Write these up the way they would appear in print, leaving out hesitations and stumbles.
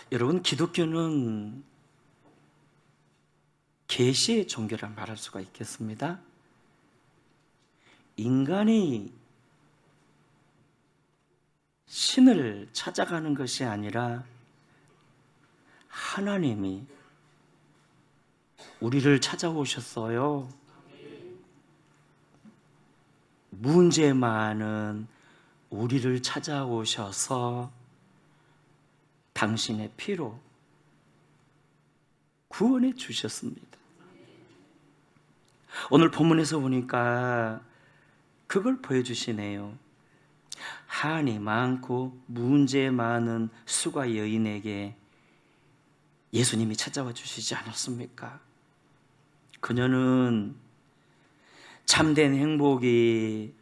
여러분, 기독교는 계시의 종교라 말할 수가 있겠습니다. 인간이 신을 찾아가는 것이 아니라 하나님이 우리를 찾아오셨어요. 문제 많은 우리를 찾아오셔서 당신의 피로 구원해 주셨습니다. 오늘 본문에서 보니까 그걸 보여주시네요. 한이 많고 문제 많은 수가 여인에게 예수님이 찾아와 주시지 않았습니까? 그녀는 참된 행복이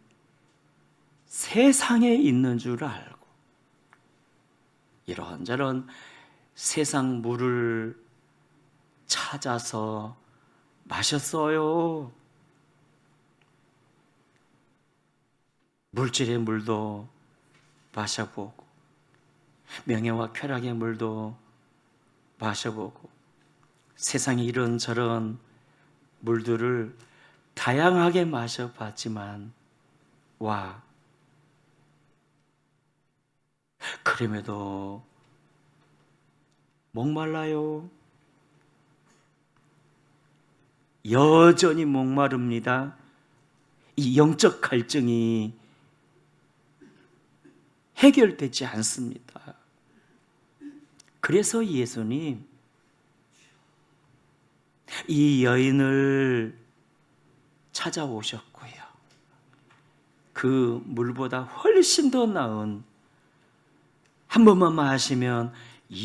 세상에 있는 줄 알고 이런저런 세상 물을 찾아서 마셨어요. 물질의 물도 마셔보고 명예와 쾌락의 물도 마셔보고 세상에 이런저런 물들을 다양하게 마셔봤지만 그럼에도 목말라요. 여전히 목마릅니다. 이 영적 갈증이 해결되지 않습니다. 그래서 예수님 이 여인을 찾아오셨고요. 그 물보다 훨씬 더 나은, 한 번만 마시면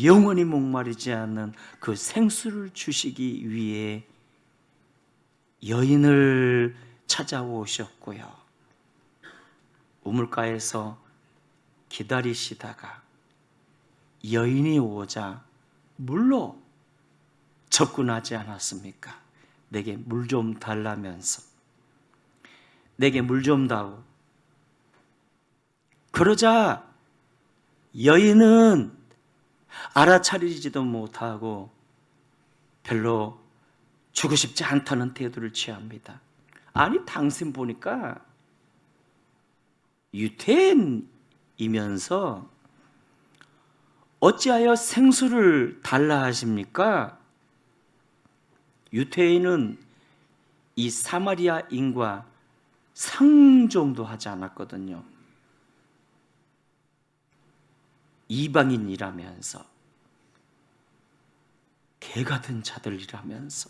영원히 목마르지 않는 그 생수를 주시기 위해 여인을 찾아오셨고요. 우물가에서 기다리시다가 여인이 오자 물로 접근하지 않았습니까? 내게 물 좀 달라면서, 내게 물 좀 다오. 그러자 여인은 알아차리지도 못하고 별로 주고 싶지 않다는 태도를 취합니다. 아니, 당신 보니까 유태인이면서 어찌하여 생수를 달라 하십니까? 유태인은 이 사마리아인과 상종도 하지 않았거든요. 이방인이라면서, 개 같은 자들이라면서.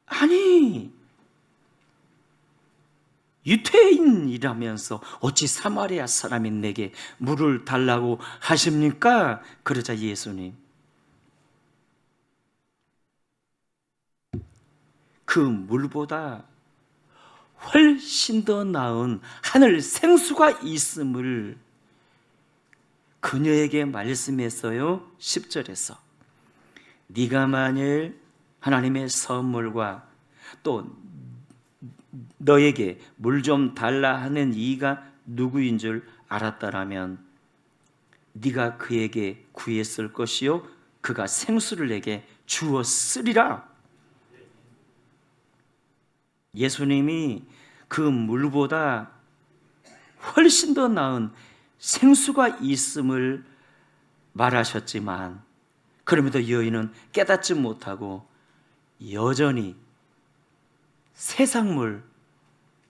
아니, 유태인이라면서 어찌 사마리아 사람이 내게 물을 달라고 하십니까? 그러자 예수님 그 물보다 훨씬 더 나은 하늘 생수가 있음을 그녀에게 말씀했어요. 10절에서 네가 만일 하나님의 선물과 또 너에게 물 좀 달라 하는 이가 누구인 줄 알았다라면 네가 그에게 구했을 것이요 그가 생수를 내게 주었으리라. 예수님이 그 물보다 훨씬 더 나은 생수가 있음을 말하셨지만 그럼에도 여인은 깨닫지 못하고 여전히 세상물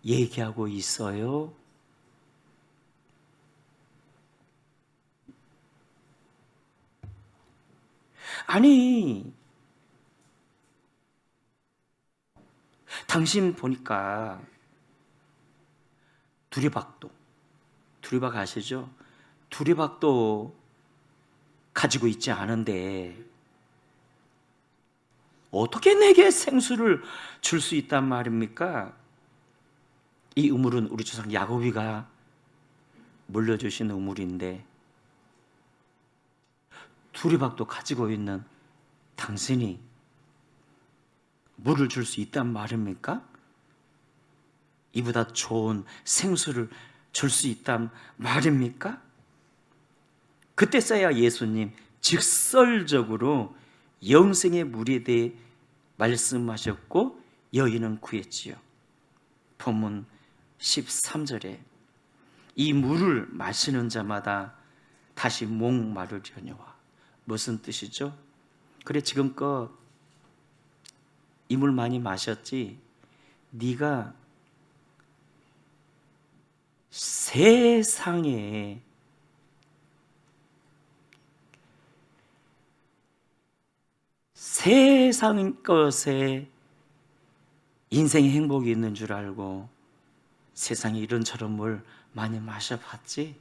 얘기하고 있어요. 아니, 당신 보니까 두리박 아시죠? 두리박도 가지고 있지 않은데 어떻게 내게 생수를 줄 수 있단 말입니까? 이 우물은 우리 조상 야곱이가 물려주신 우물인데 두리박도 가지고 있는 당신이 물을 줄 수 있단 말입니까? 이보다 좋은 생수를 줄 수 있단 말입니까? 그때서야 예수님 직설적으로 영생의 물에 대해 말씀하셨고 여인은 구했지요. 본문 13절에 이 물을 마시는 자마다 다시 목마르려니와. 무슨 뜻이죠? 그래, 지금껏 이 물 많이 마셨지? 네가 세상에 세상 것에 인생의 행복이 있는 줄 알고 세상에 이런저런 물 많이 마셔봤지?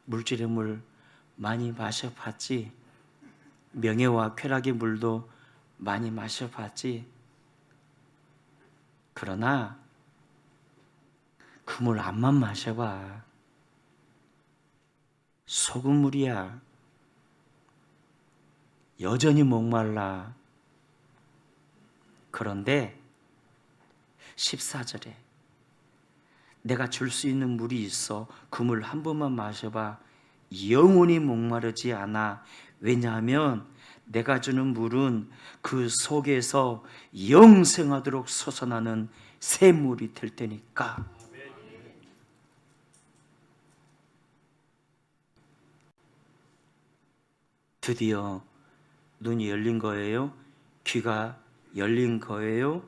물질의 물 많이 마셔봤지? 명예와 쾌락의 물도 많이 마셔봤지? 그러나 그 물 암만 마셔봐. 소금물이야. 여전히 목말라. 그런데 14절에 내가 줄 수 있는 물이 있어. 그 물 한 번만 마셔봐. 영원히 목마르지 않아. 왜냐하면 내가 주는 물은 그 속에서 영생하도록 솟아나는 샘물이 될 테니까. 드디어 눈이 열린 거예요? 귀가 열린 거예요?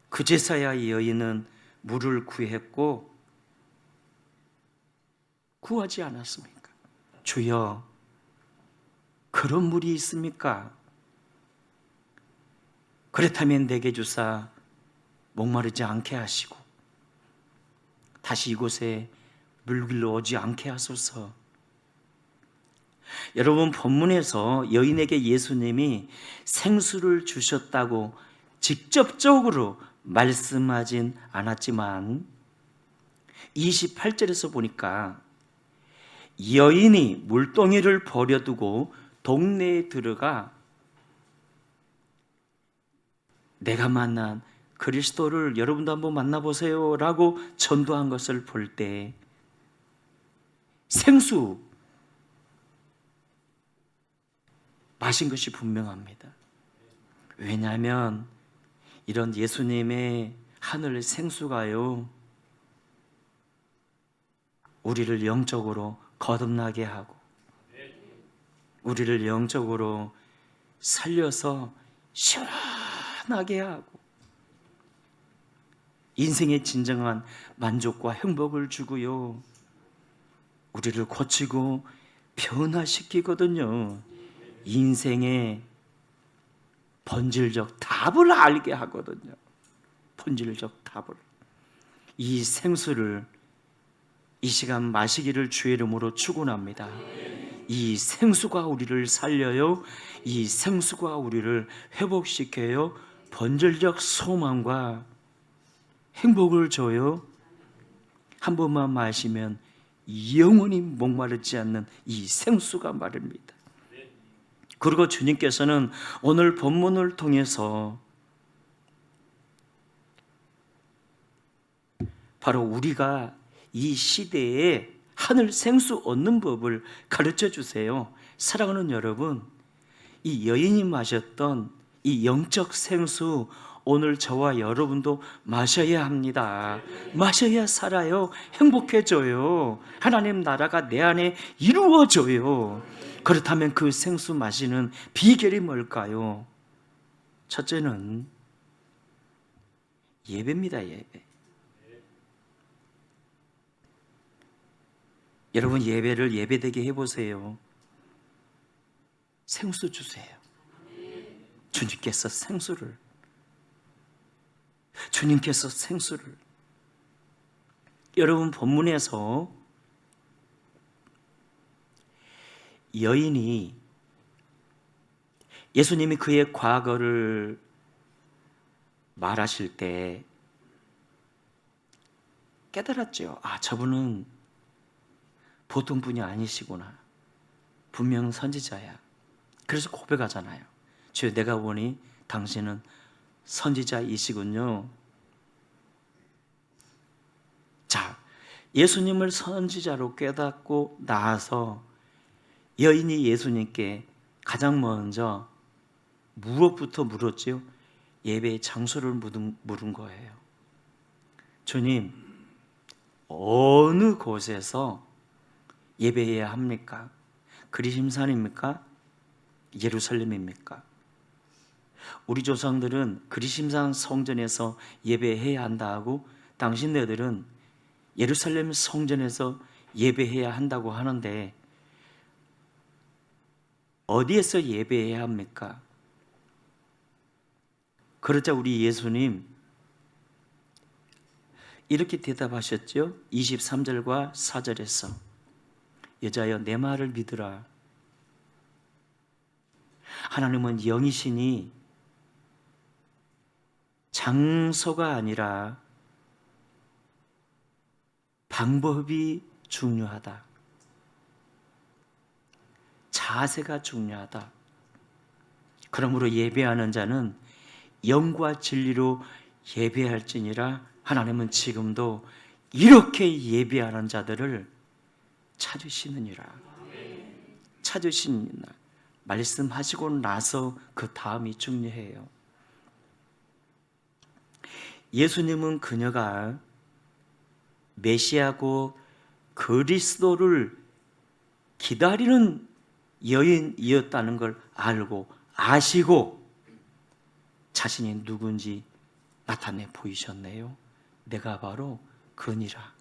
그제서야 이 여인은 물을 구했고 구하지 않았습니까? 주여, 그런 물이 있습니까? 그렇다면 내게 주사 목마르지 않게 하시고 다시 이곳에 물길로 오지 않게 하소서. 여러분, 본문에서 여인에게 예수님이 생수를 주셨다고 직접적으로 말씀하진 않았지만 28절에서 보니까 여인이 물동이를 버려두고 동네에 들어가 내가 만난 그리스도를 여러분도 한번 만나보세요 라고 전도한 것을 볼 때 생수 마신 것이 분명합니다. 왜냐하면 이런 예수님의 하늘 생수가요, 우리를 영적으로 거듭나게 하고 우리를 영적으로 살려서 시원하게 하고 인생의 진정한 만족과 행복을 주고요, 우리를 고치고 변화시키거든요. 인생의 본질적 답을 알게 하거든요. 본질적 답을. 이 생수를 이 시간 마시기를 주의 이름으로 축원합니다. 이 생수가 우리를 살려요. 이 생수가 우리를 회복시켜요. 본질적 소망과 행복을 줘요. 한 번만 마시면 영원히 목마르지 않는 이 생수가 말입니다. 그리고 주님께서는 오늘 본문을 통해서 바로 우리가 이 시대에 하늘 생수 얻는 법을 가르쳐 주세요. 사랑하는 여러분, 이 여인이 마셨던 이 영적 생수 오늘 저와 여러분도 마셔야 합니다. 마셔야 살아요. 행복해져요. 하나님 나라가 내 안에 이루어져요. 그렇다면 그 생수 마시는 비결이 뭘까요? 첫째는 예배입니다. 예배. 여러분, 예배를 예배되게 해보세요. 생수 주세요. 주님께서 생수를 여러분, 본문에서 여인이 예수님이 그의 과거를 말하실 때 깨달았죠. 아, 저분은 보통 분이 아니시구나. 분명 선지자야. 그래서 고백하잖아요. 주여, 내가 보니 당신은 선지자이시군요. 자, 예수님을 선지자로 깨닫고 나서 여인이 예수님께 가장 먼저 무엇부터 물었지요? 예배의 장소를 물은 거예요. 주님, 어느 곳에서 예배해야 합니까? 그리심산입니까? 예루살렘입니까? 우리 조상들은 그리심산 성전에서 예배해야 한다 하고 당신네들은 예루살렘 성전에서 예배해야 한다고 하는데 어디에서 예배해야 합니까? 그러자 우리 예수님 이렇게 대답하셨죠. 23절과 4절에서 여자여 내 말을 믿으라. 하나님은 영이시니 장소가 아니라 방법이 중요하다. 자세가 중요하다. 그러므로 예배하는 자는 영과 진리로 예배할지니라. 하나님은 지금도 이렇게 예배하는 자들을 찾으시느니라. 찾으시느니라. 말씀하시고 나서 그 다음이 중요해요. 예수님은 그녀가 메시아고 그리스도를 기다리는 여인이었다는 걸 알고 아시고 자신이 누군지 나타내 보이셨네요. 내가 바로 그니라,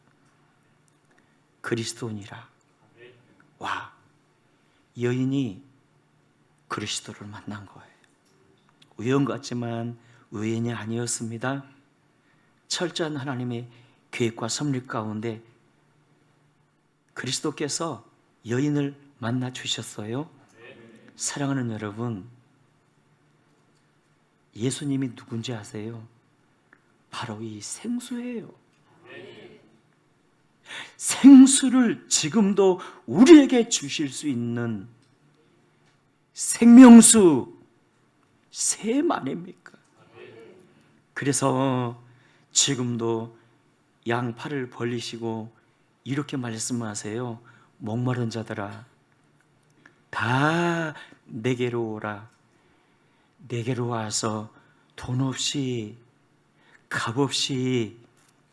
그리스도니라. 와, 여인이 그리스도를 만난 거예요. 우연 같지만 우연이 아니었습니다. 철저한 하나님의 계획과 섭리 가운데 그리스도께서 여인을 만나 주셨어요. 사랑하는 여러분, 예수님이 누군지 아세요? 바로 이 생수예요. 생수를 지금도 우리에게 주실 수 있는 생명수 샘 아닙니까? 그래서 지금도 양팔을 벌리시고 이렇게 말씀하세요. 목마른 자들아 다 내게로 오라. 내게로 와서 돈 없이 값 없이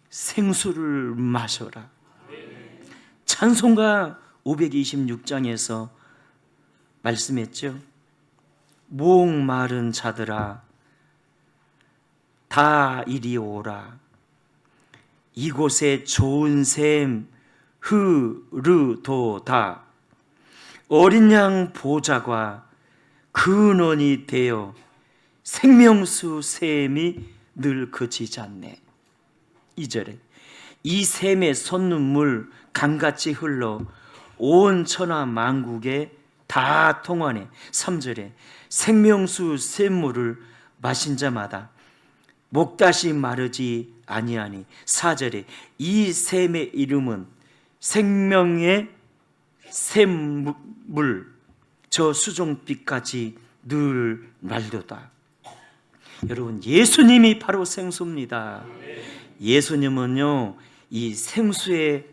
생수를 마셔라. 찬송가 526장에서 말씀했죠. 목마른 자들아 다 이리 오라. 이곳에 좋은 샘 흐르도다. 어린 양 보좌과 근원이 되어 생명수 샘이 늘 그치지 않네. 2절에 이 샘의 솟는물 강같이 흘러 온 천하 만국에 다 통하네. 3절에 생명수 샘물을 마신 자마다 목다시 마르지 아니하니. 4절에 이 샘의 이름은 생명의 샘물 저 수종빛까지 늘 날도다. 여러분, 예수님이 바로 생수입니다. 예수님은요, 이 생수의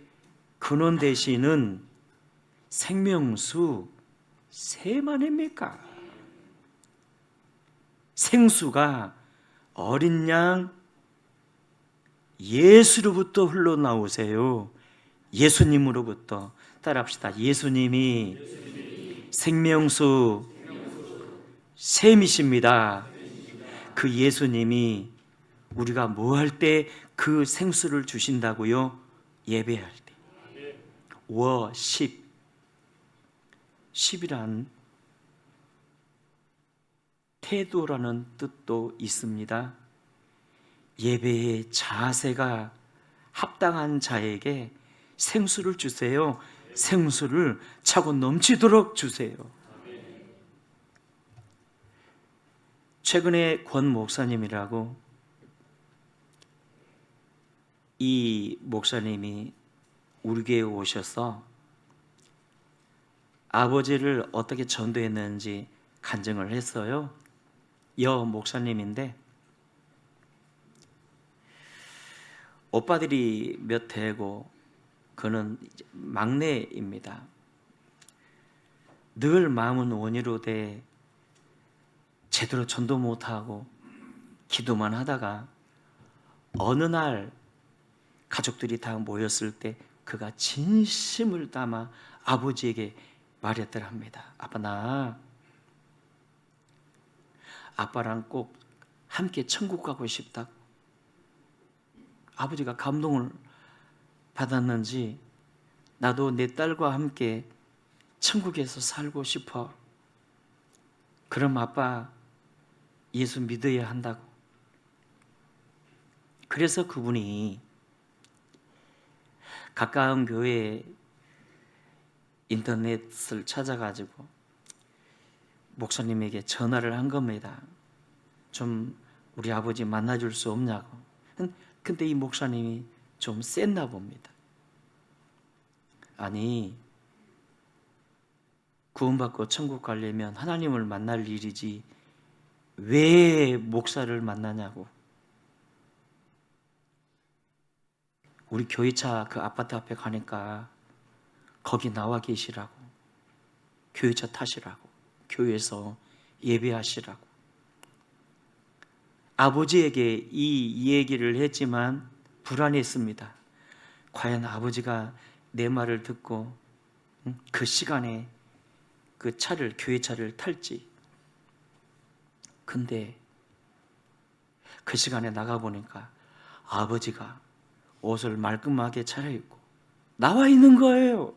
근원 되시는 생명수 샘 아닙니까? 생수가 어린 양 예수로부터 흘러나오세요. 예수님으로부터. 따라합시다. 예수님이 생명수 샘이십니다. 그 예수님이 우리가 뭐 할 때 그 생수를 주신다고요? 예배할 때. 워십. 10이란 태도라는 뜻도 있습니다. 예배의 자세가 합당한 자에게 생수를 주세요. 생수를 차고 넘치도록 주세요. 최근에 권 목사님이라고, 이 목사님이 우리 교회에 오셔서 아버지를 어떻게 전도했는지 간증을 했어요. 여 목사님인데 오빠들이 몇 대고 그는 이제 막내입니다. 늘 마음은 원이로 돼 제대로 전도 못하고 기도만 하다가 어느 날 가족들이 다 모였을 때 그가 진심을 담아 아버지에게 말했더랍니다. 아빠, 나 아빠랑 꼭 함께 천국 가고 싶다. 아버지가 감동을 받았는지 나도 내 딸과 함께 천국에서 살고 싶어. 그럼 아빠 예수 믿어야 한다고. 그래서 그분이 가까운 교회에 인터넷을 찾아가지고 목사님에게 전화를 한 겁니다. 좀 우리 아버지 만나줄 수 없냐고. 근데 이 목사님이 좀 셌나 봅니다. 아니, 구원받고 천국 가려면 하나님을 만날 일이지 왜 목사를 만나냐고. 우리 교회차 그 아파트 앞에 가니까 거기 나와 계시라고. 교회차 타시라고. 교회에서 예배하시라고. 아버지에게 이 얘기를 했지만 불안했습니다. 과연 아버지가 내 말을 듣고 그 시간에 그 차를, 교회차를 탈지. 근데 그 시간에 나가보니까 아버지가 옷을 말끔하게 차려입고 나와 있는 거예요.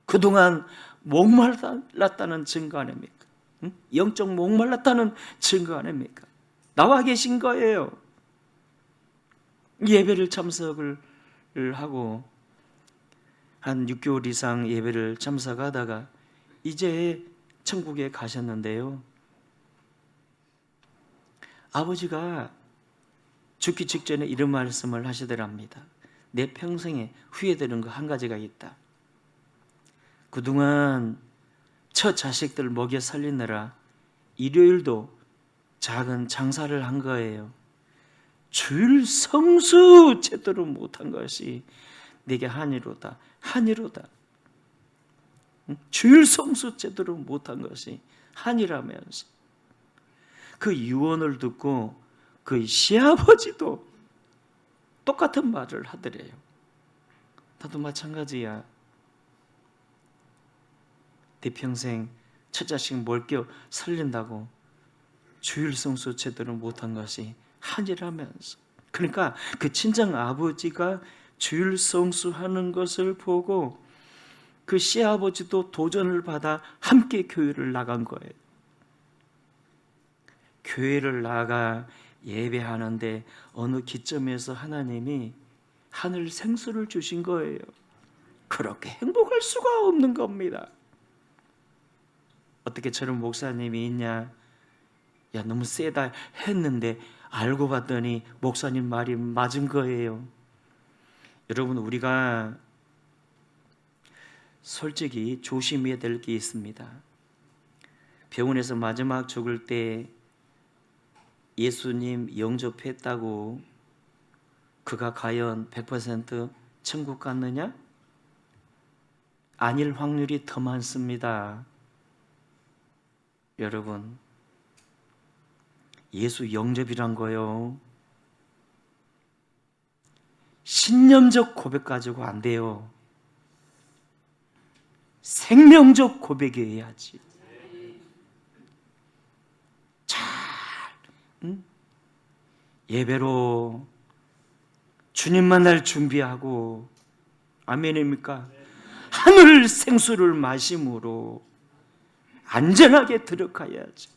그동안 목말랐다는 증거 아닙니까? 영적 목말랐다는 증거 아닙니까? 나와 계신 거예요. 예배를 참석을 하고 한 6개월 이상 예배를 참석하다가 이제 천국에 가셨는데요. 아버지가 죽기 직전에 이런 말씀을 하시더랍니다. 내 평생에 후회되는 거 한 가지가 있다. 그동안 첫 자식들 먹여 살리느라 일요일도 작은 장사를 한 거예요. 주일 성수 제대로 못한 것이 내게 한이로다. 한이로다. 주일 성수 제대로 못한 것이 한이라면서. 그 유언을 듣고 그 시아버지도 똑같은 말을 하더래요. 나도 마찬가지야. 내 평생 첫 자식 먹여 살린다고 주일 성수 제대로 못한 것이 한이라면서. 그러니까 그 친정 아버지가 주일 성수하는 것을 보고 그 시아버지도 도전을 받아 함께 교회를 나간 거예요. 교회를 나가 예배하는데 어느 기점에서 하나님이 하늘 생수를 주신 거예요. 그렇게 행복할 수가 없는 겁니다. 어떻게 저런 목사님이 있냐? 야, 너무 세다 했는데 알고 봤더니 목사님 말이 맞은 거예요. 여러분, 우리가 솔직히 조심해야 될 게 있습니다. 병원에서 마지막 죽을 때 예수님 영접했다고 그가 과연 100% 천국 갔느냐? 아닐 확률이 더 많습니다. 여러분, 예수 영접이란 거요, 신념적 고백 가지고 안 돼요. 생명적 고백이어야지. 예배로 주님 만날 준비하고, 아멘입니까? 하늘 생수를 마심으로 안전하게 들어가야지.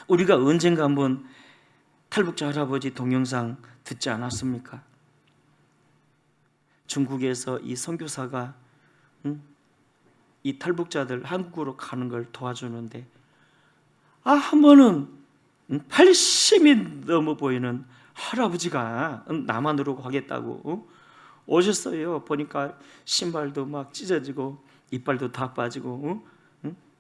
우리가 언젠가 한번 탈북자 할아버지 동영상 듣지 않았습니까? 중국에서 이 선교사가 이 탈북자들 한국으로 가는 걸 도와주는데, 한 번은 80이 넘어 보이는 할아버지가 남한으로 가겠다고 오셨어요. 보니까 신발도 막 찢어지고 이빨도 다 빠지고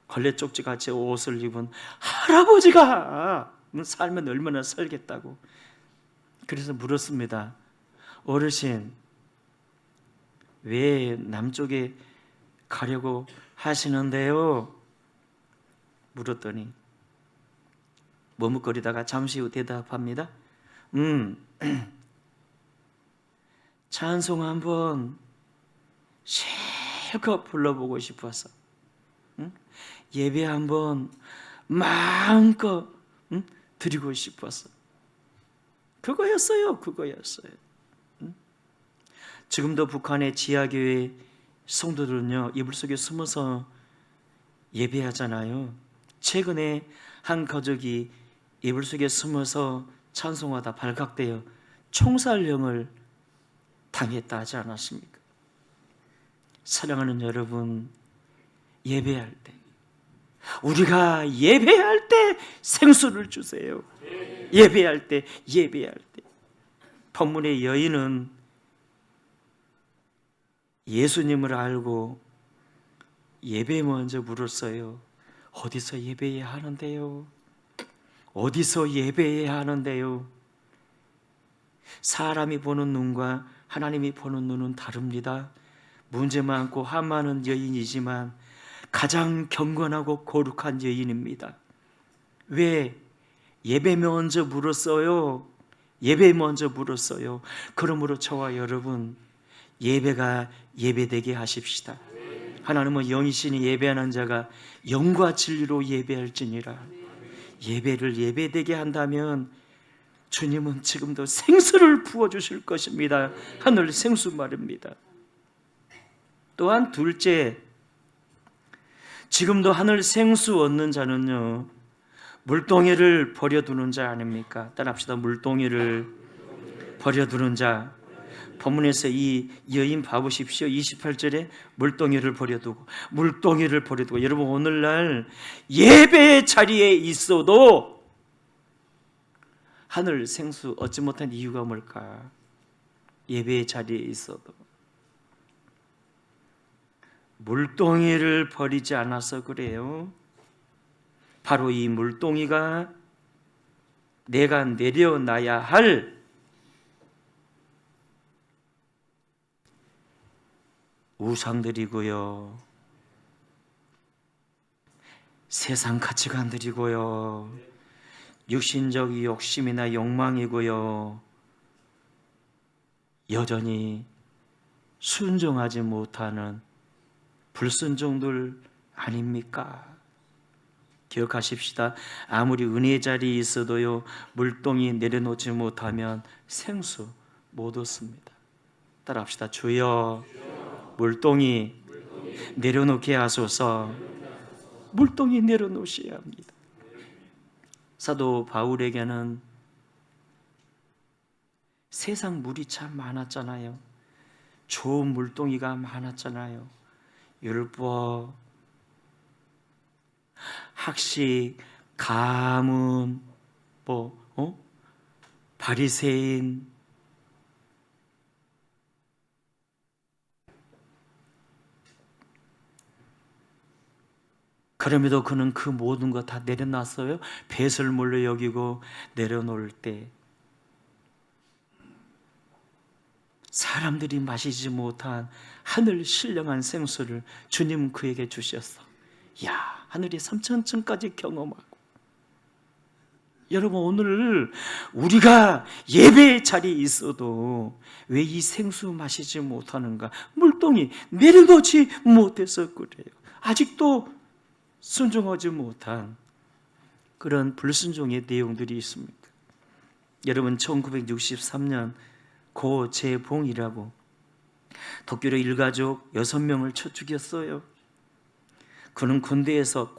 걸레 쪽지 같이 옷을 입은 할아버지가 살면 얼마나 살겠다고. 그래서 물었습니다. 어르신, 왜 남쪽에 가려고 하시는데요? 물었더니 머뭇거리다가 잠시 후 대답합니다. 찬송 한번 실컷 불러보고 싶어서, 예배 한번 마음껏 드리고 싶어서. 그거였어요. 지금도 북한의 지하교회 성도들은요, 이불 속에 숨어서 예배하잖아요. 최근에 한 가족이 이불 속에 숨어서 찬송하다 발각되어 총살령을 당했다 하지 않았습니까? 사랑하는 여러분, 예배할 때, 우리가 예배할 때 생수를 주세요. 예배할 때. 본문의 여인은 예수님을 알고 예배 먼저 물었어요. 어디서 예배해야 하는데요? 사람이 보는 눈과 하나님이 보는 눈은 다릅니다. 문제 많고 한 많은 여인이지만 가장 경건하고 거룩한 여인입니다. 왜? 예배 먼저 물었어요. 그러므로 저와 여러분, 예배가 예배되게 하십시다. 하나님은 영이시니 예배하는 자가 영과 진리로 예배할지니라. 예배를 예배되게 한다면 주님은 지금도 생수를 부어주실 것입니다. 하늘 생수 말입니다. 또한 둘째, 지금도 하늘 생수 얻는 자는요, 물동이를 버려두는 자 아닙니까? 따라합시다. 물동이를 버려두는 자. 본문에서 이 여인 봐보십시오. 28절에 물동이를 버려두고. 여러분, 오늘날 예배의 자리에 있어도 하늘 생수 얻지 못한 이유가 뭘까? 예배의 자리에 있어도 물동이를 버리지 않아서 그래요. 바로 이 물동이가 내가 내려놔야 할 우상들이고요, 세상 가치관들이고요, 육신적 욕심이나 욕망이고요, 여전히 순종하지 못하는 불순종들 아닙니까? 기억하십시다. 아무리 은혜의 자리에 있어도요, 물동이 내려놓지 못하면 생수 못 얻습니다. 따라합시다. 주여, 물동이 내려놓게 하소서. 물동이 내려놓으셔야 합니다. 사도 바울에게는 세상 물이 참 많았잖아요. 좋은 물동이가 많았잖아요. 율법, 학식, 가문, 바리새인, 그럼에도 그는 그 모든 것 다 내려놨어요. 배설물로 여기고 내려놓을 때 사람들이 마시지 못한 하늘 신령한 생수를 주님 그에게 주셨어. 야, 하늘이 3,000층까지 경험하고. 여러분, 오늘 우리가 예배의 자리에 있어도 왜 이 생수 마시지 못하는가? 물동이 내려놓지 못해서 그래요. 아직도 순종하지 못한 그런 불순종의 내용들이 있습니다. 여러분, 1963년 고 재봉이라고 독교로 일가족 6명을 쳐 죽였어요. 그는 군대에서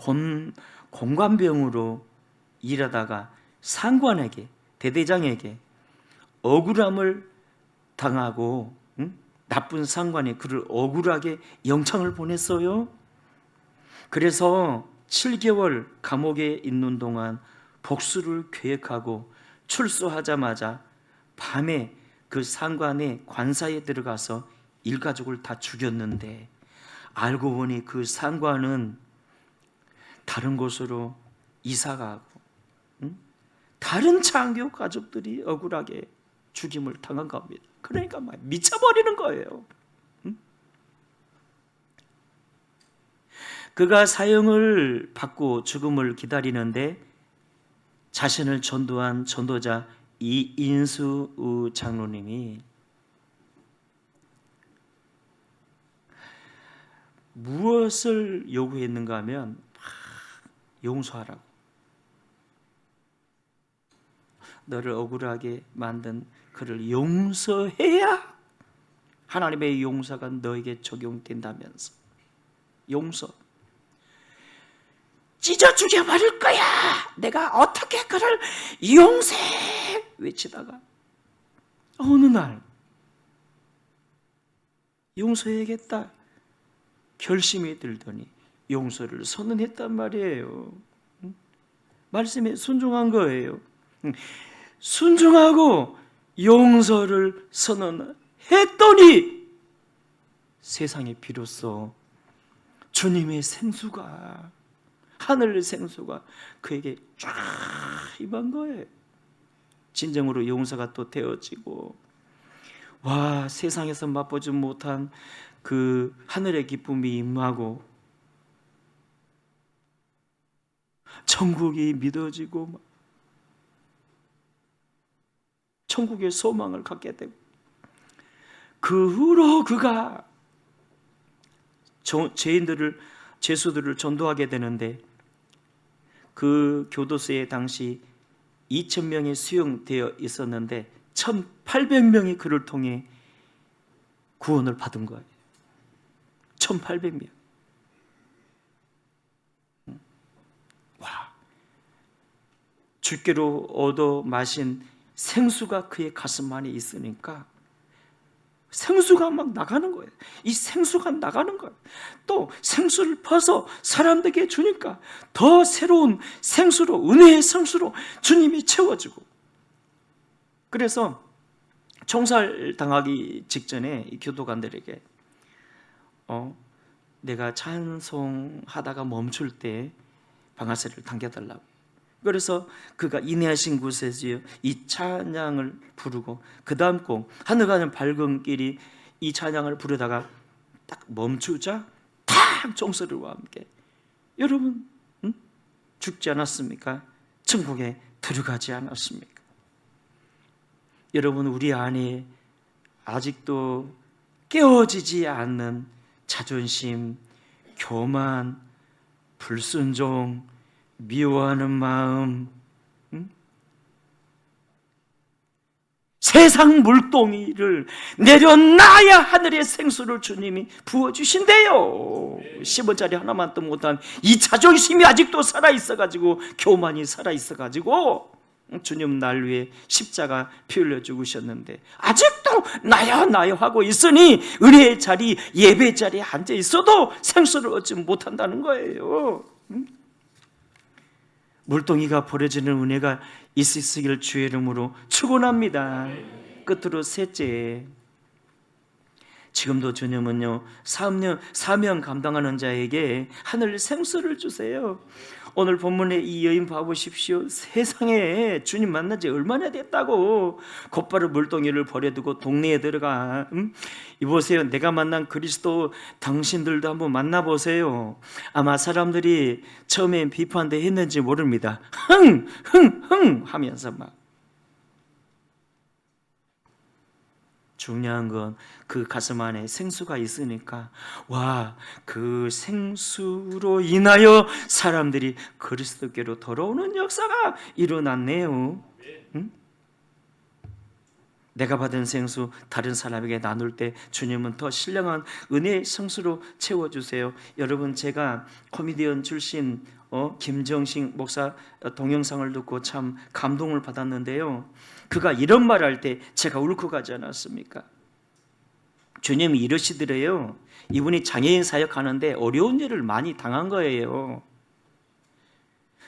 공관병으로 일하다가 상관에게, 대대장에게 억울함을 당하고, 나쁜 상관이 그를 억울하게 영창을 보냈어요. 그래서 7개월 감옥에 있는 동안 복수를 계획하고 출소하자마자 밤에 그 상관의 관사에 들어가서 일가족을 다 죽였는데, 알고 보니 그 상관은 다른 곳으로 이사가고 다른 장교 가족들이 억울하게 죽임을 당한 겁니다. 그러니까 막 미쳐버리는 거예요. 그가 사형을 받고 죽음을 기다리는데 자신을 전도한 전도자 이인수 장로님이 무엇을 요구했는가 하면 용서하라고. 너를 억울하게 만든 그를 용서해야 하나님의 용서가 너에게 적용된다면서. 용서. 찢어 죽여버릴 거야. 내가 어떻게 그를 용서해 외치다가 어느 날 용서해야겠다 결심이 들더니 용서를 선언했단 말이에요. 말씀에 순종한 거예요. 순종하고 용서를 선언했더니 세상에 비로소 주님의 생수가, 하늘 생수가 그에게 쫙 임한 거예요. 진정으로 용서가 또 되어지고, 와, 세상에서 맛보지 못한 그 하늘의 기쁨이 임하고 천국이 믿어지고 천국의 소망을 갖게 되고, 그 후로 그가 죄수들을 전도하게 되는데 그 교도소에 당시 2,000명이 수용되어 있었는데 1,800명이 그를 통해 구원을 받은 거예요. 1,800명. 와, 주께로 얻어 마신 생수가 그의 가슴 안에 있으니까 생수가 막 나가는 거예요. 이 생수가 나가는 거예요. 또 생수를 퍼서 사람들에게 주니까 더 새로운 생수로, 은혜의 생수로 주님이 채워주고. 그래서 총살당하기 직전에 이 교도관들에게 내가 찬송하다가 멈출 때 방아쇠를 당겨달라고. 그래서 그가 인내하신 곳에서 이 찬양을 부르고 그 다음 곡 하늘가는 밝은 길이 이 찬양을 부르다가 딱 멈추자 탁 종소리와 함께 여러분 죽지 않았습니까? 천국에 들어가지 않았습니까? 여러분, 우리 안에 아직도 깨어지지 않는 자존심, 교만, 불순종, 미워하는 마음, 세상 물동이를 내려놔야 하늘의 생수를 주님이 부어주신대요. 10원짜리 하나만 또 못한 이 자존심이 아직도 살아있어가지고, 교만이 살아있어가지고 주님 날 위해 십자가 피 흘려 죽으셨는데 아직도 나야 하고 있으니 은혜의 자리, 예배 자리에 앉아 있어도 생수를 얻지 못한다는 거예요. 물동이가 버려지는 은혜가 있으시길 주의 이름으로 축원합니다. 끝으로 셋째, 지금도 주님은요 사명 감당하는 자에게 하늘 생수를 주세요. 오늘 본문에 이 여인 봐보십시오. 세상에 주님 만난 지 얼마나 됐다고 곧바로 물동이를 버려두고 동네에 들어가. 이보세요, 내가 만난 그리스도 당신들도 한번 만나보세요. 아마 사람들이 처음엔 비판도 했는지 모릅니다. 흥 하면서 막. 중요한 건 그 가슴 안에 생수가 있으니까, 와, 그 생수로 인하여 사람들이 그리스도께로 돌아오는 역사가 일어났네요. 내가 받은 생수 다른 사람에게 나눌 때 주님은 더 신령한 은혜의 생수로 채워주세요. 여러분, 제가 코미디언 출신 김정식 목사 동영상을 듣고 참 감동을 받았는데요, 그가 이런 말을 할 때 제가 울컥하지 않았습니까? 주님이 이러시더래요. 이분이 장애인 사역하는데 어려운 일을 많이 당한 거예요.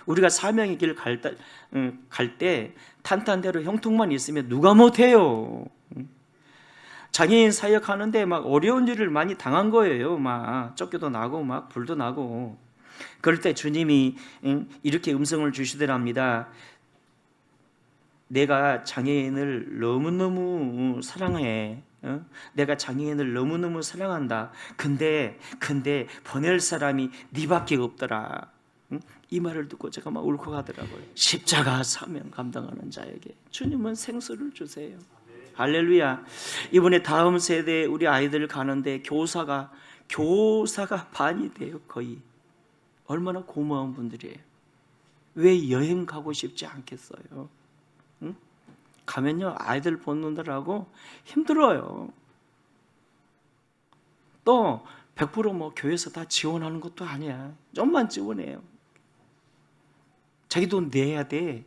우리가 사명의 길 갈 때 탄탄대로 형통만 있으면 누가 못해요. 장애인 사역하는데 막 어려운 일을 많이 당한 거예요. 막 쫓겨도 나고 막 불도 나고. 그럴 때 주님이 이렇게 음성을 주시더랍니다. 내가 장애인을 너무너무 사랑해. 내가 장애인을 너무너무 사랑한다. 근데 보낼 사람이 네밖에 없더라. 이 말을 듣고 제가 막 울컥하더라고요. 십자가 사명 감당하는 자에게 주님은 생수를 주세요. 할렐루야. 이번에 다음 세대 우리 아이들 가는데 교사가 반이 돼요. 거의. 얼마나 고마운 분들이에요. 왜 여행 가고 싶지 않겠어요? 응? 가면요 아이들 보느라고 힘들어요. 또 100% 교회에서 다 지원하는 것도 아니야. 좀만 지원해요. 자기 돈 내야 돼.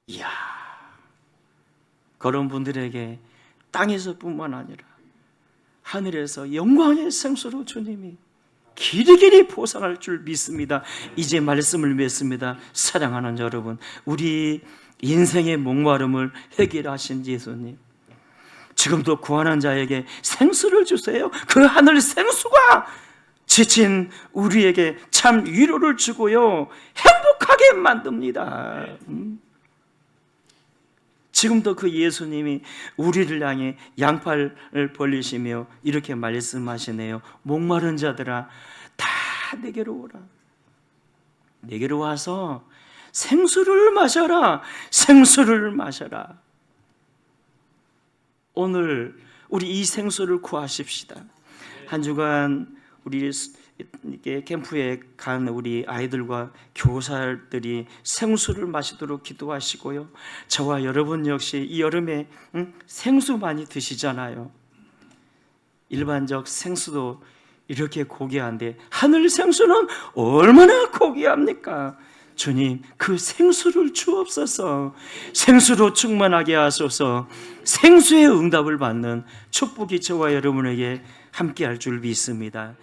이야, 그런 분들에게 땅에서뿐만 아니라 하늘에서 영광의 생수로 주님이 길이길이 보상할 줄 믿습니다. 이제 말씀을 맺습니다. 사랑하는 여러분, 우리 인생의 목마름을 해결하신 예수님, 지금도 구하는 자에게 생수를 주세요. 그 하늘 생수가 지친 우리에게 참 위로를 주고요, 행복하게 만듭니다. 지금도 그 예수님이 우리를 향해 양팔을 벌리시며 이렇게 말씀하시네요. 목마른 자들아 다 내게로 오라. 내게로 와서 생수를 마셔라. 생수를 마셔라. 오늘 우리 이 생수를 구하십시다. 한 주간 우리 이렇게 캠프에 간 우리 아이들과 교사들이 생수를 마시도록 기도하시고요, 저와 여러분 역시 이 여름에 생수 많이 드시잖아요. 일반적 생수도 이렇게 고귀한데 하늘 생수는 얼마나 고귀합니까? 주님, 그 생수를 주옵소서. 생수로 충만하게 하소서. 생수의 응답을 받는 축복이 저와 여러분에게 함께할 줄 믿습니다.